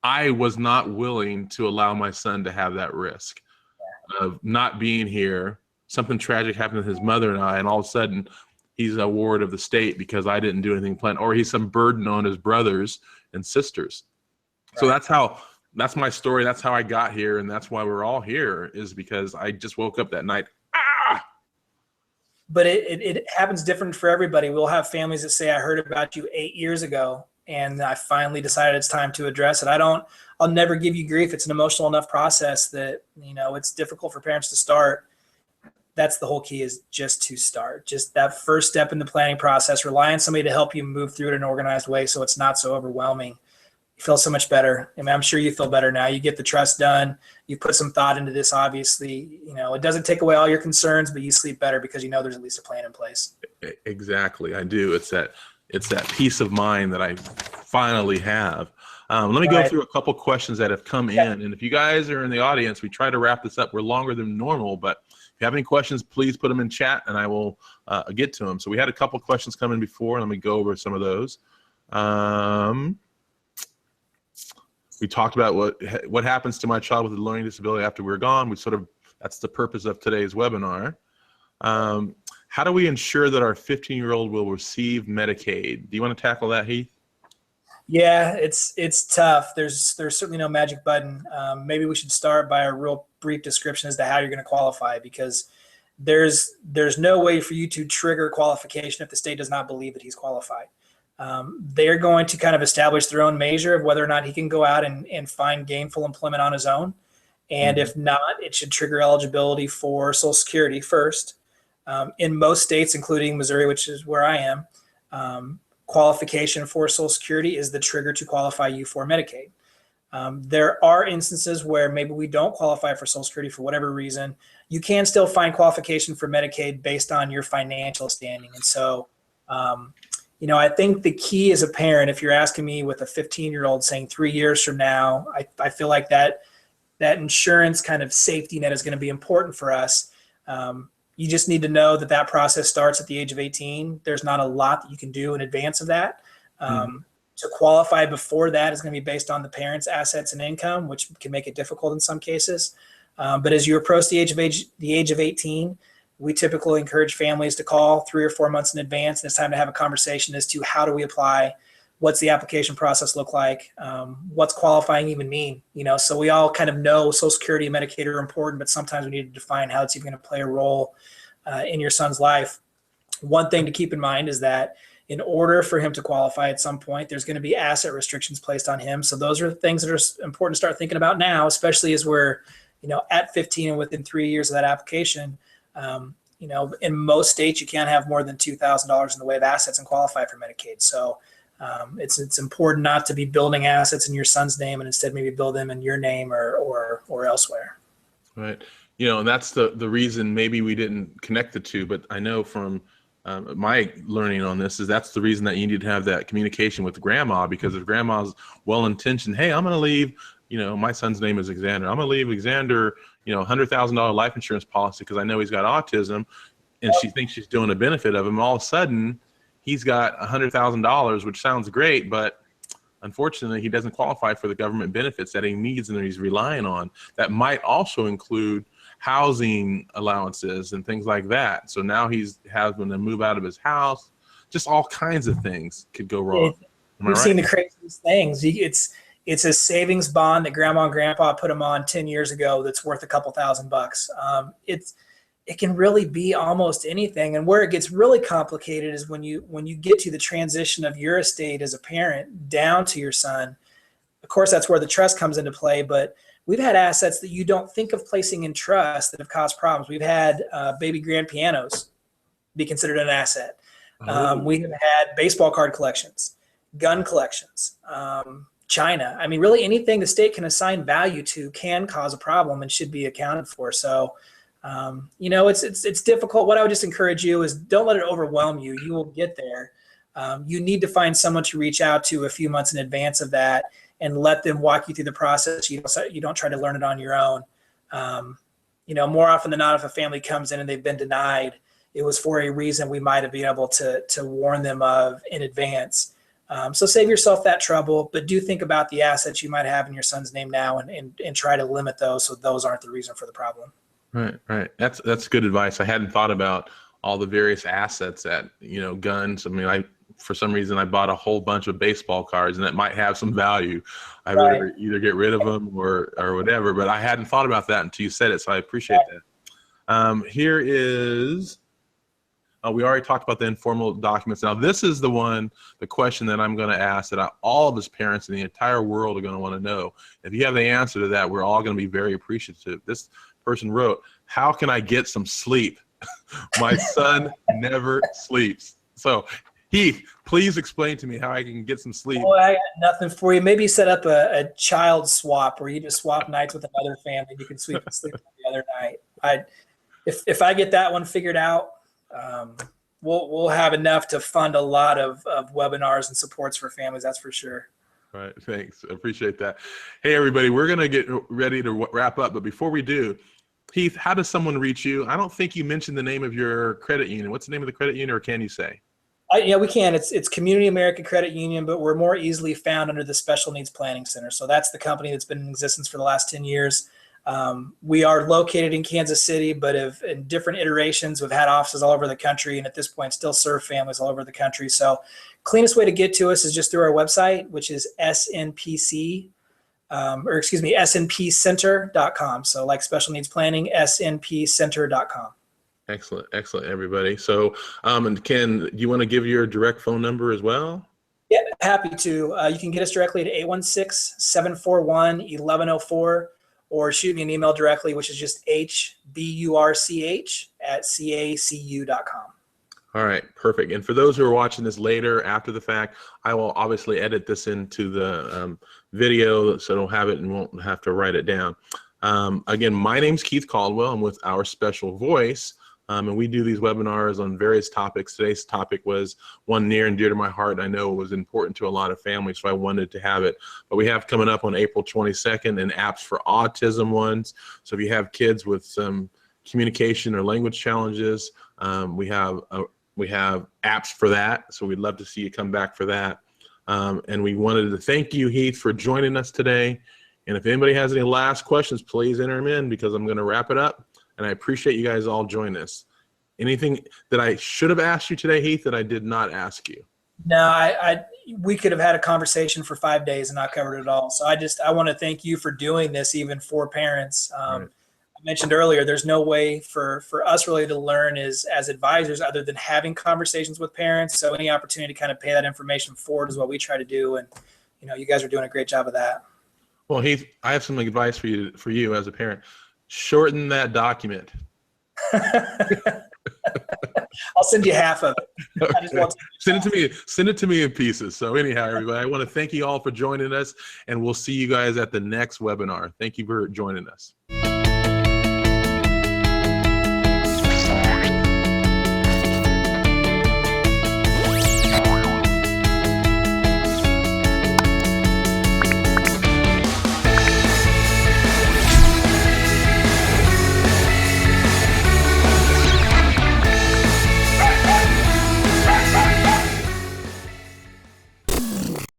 I was not willing to allow my son to have that risk of not being here. Something tragic happened to his mother and I, and all of a sudden he's a ward of the state because I didn't do anything planned, or he's some burden on his brothers and sisters. Right. So that's my story. That's how I got here. And that's why we're all here, is because I just woke up that night. But it happens different for everybody. We'll have families that say, I heard about you 8 years ago, and I finally decided it's time to address it. I'll never give you grief. It's an emotional enough process that, it's difficult for parents to start. That's the whole key, is just to start. Just that first step in the planning process, rely on somebody to help you move through it in an organized way so it's not so overwhelming. You feel so much better. I mean, I'm sure you feel better now. You get the trust done. You put some thought into this, obviously. It doesn't take away all your concerns, but you sleep better because there's at least a plan in place. Exactly. I do. It's that peace of mind that I finally have. Let me go through a couple questions that have come in. And if you guys are in the audience, we try to wrap this up. We're longer than normal, but if you have any questions, please put them in chat and I will get to them. So we had a couple questions come in before. Let me go over some of those. We talked about what happens to my child with a learning disability after we're gone. That's the purpose of today's webinar. How do we ensure that our 15-year-old will receive Medicaid? Do you want to tackle that, Heath? Yeah, it's tough. There's certainly no magic button. Maybe we should start by a real brief description as to how you're going to qualify, because there's no way for you to trigger qualification if the state does not believe that he's qualified. They're going to kind of establish their own measure of whether or not he can go out and find gainful employment on his own. And if not, it should trigger eligibility for Social Security first. In most states, including Missouri, which is where I am, qualification for Social Security is the trigger to qualify you for Medicaid. There are instances where maybe we don't qualify for Social Security for whatever reason, you can still find qualification for Medicaid based on your financial standing. And so, I think the key as a parent, if you're asking me with a 15-year-old saying 3 years from now, I feel like that insurance kind of safety net is going to be important for us. You just need to know that process starts at the age of 18. There's not a lot that you can do in advance of that. To qualify before that is going to be based on the parent's assets and income, which can make it difficult in some cases. But as you approach the age of 18, we typically encourage families to call 3 or 4 months in advance, and it's time to have a conversation as to how do we apply, what's the application process look like, what's qualifying even mean. So we all kind of know Social Security and Medicaid are important, but sometimes we need to define how it's even going to play a role in your son's life. One thing to keep in mind is that in order for him to qualify at some point, there's going to be asset restrictions placed on him. So those are things that are important to start thinking about now, especially as we're, at 15 and within 3 years of that application. In most states, you can't have more than $2,000 in the way of assets and qualify for Medicaid. So it's important not to be building assets in your son's name, and instead maybe build them in your name or elsewhere. Right. And that's the reason maybe we didn't connect the two, but I know from my learning on this is that's the reason that you need to have that communication with grandma, because if grandma's well-intentioned, hey, I'm going to leave, my son's name is Xander. I'm going to leave Xander, $100,000 life insurance policy because I know he's got autism, and she thinks she's doing a benefit of him. All of a sudden, he's got $100,000, which sounds great, but unfortunately, he doesn't qualify for the government benefits that he needs and that he's relying on. That might also include housing allowances and things like that. So now he's having to move out of his house. Just all kinds of things could go wrong. We've seen the craziest things. It's a savings bond that grandma and grandpa put him on 10 years ago that's worth a couple $1,000. It can really be almost anything. And where it gets really complicated is when you get to the transition of your estate as a parent down to your son. Of course, that's where the trust comes into play, but we've had assets that you don't think of placing in trust that have caused problems. We've had baby grand pianos be considered an asset. We have had baseball card collections, gun collections, China. I mean, really anything the state can assign value to can cause a problem and should be accounted for. So, it's difficult. What I would just encourage you is don't let it overwhelm you. You will get there. You need to find someone to reach out to a few months in advance of that and let them walk you through the process. You don't try to learn it on your own. More often than not, if a family comes in and they've been denied, it was for a reason we might have been able to warn them of in advance. So save yourself that trouble, but do think about the assets you might have in your son's name now and try to limit those so those aren't the reason for the problem. Right. That's good advice. I hadn't thought about all the various assets that, guns. I mean, for some reason I bought a whole bunch of baseball cards and that might have some value. I would either get rid of them or whatever, but I hadn't thought about that until you said it. So I appreciate that. Here is, we already talked about the informal documents. Now this is the question that I'm going to ask that all of us parents in the entire world are going to want to know. If you have the answer to that, we're all going to be very appreciative. This person wrote, how can I get some sleep? My son never sleeps. So Heath, please explain to me how I can get some sleep. Well, I got nothing for you. Maybe set up a child swap where you just swap nights with another family. You can sleep the other night. If I get that one figured out, we'll have enough to fund a lot of webinars and supports for families. That's for sure. Right. Thanks. Appreciate that. Hey, everybody, we're going to get ready to wrap up. But before we do, Heath, how does someone reach you? I don't think you mentioned the name of your credit union. What's the name of the credit union, or can you say? Yeah, we can. It's Community American Credit Union, but we're more easily found under the Special Needs Planning Center. So that's the company that's been in existence for the last 10 years. We are located in Kansas City, but in different iterations, we've had offices all over the country, and at this point still serve families all over the country. So cleanest way to get to us is just through our website, which is snpcenter.com. So like special needs planning, snpcenter.com. Excellent, everybody. So, and Ken, do you want to give your direct phone number as well? Yeah, happy to. You can get us directly at 816-741-1104, or shoot me an email directly, which is just hburch@cacu.com. All right, perfect. And for those who are watching this later after the fact, I will obviously edit this into the video so I don't have it and won't have to write it down. Again, my name's Keith Caldwell. I'm with Our Special Voice, and we do these webinars on various topics. Today's topic was one near and dear to my heart. I know it was important to a lot of families, so I wanted to have it. But we have coming up on April 22nd an Apps for Autism ones. So if you have kids with some communication or language challenges, we have apps for that. So we'd love to see you come back for that. And we wanted to thank you, Heath, for joining us today. And if anybody has any last questions, please enter them in, because I'm going to wrap it up. And I appreciate you guys all joining us. Anything that I should have asked you today, Heath, that I did not ask you? No, we could have had a conversation for 5 days and not covered it all. So I want to thank you for doing this, even for parents. Right. I mentioned earlier, there's no way for us really to learn as advisors other than having conversations with parents. So any opportunity to kind of pay that information forward is what we try to do. And, you guys are doing a great job of that. Well, Heath, I have some advice for you as a parent. Shorten that document. I'll send you half of it. Okay. Send it to me in pieces. So anyhow, everybody, I want to thank you all for joining us, and we'll see you guys at the next webinar. Thank you for joining us.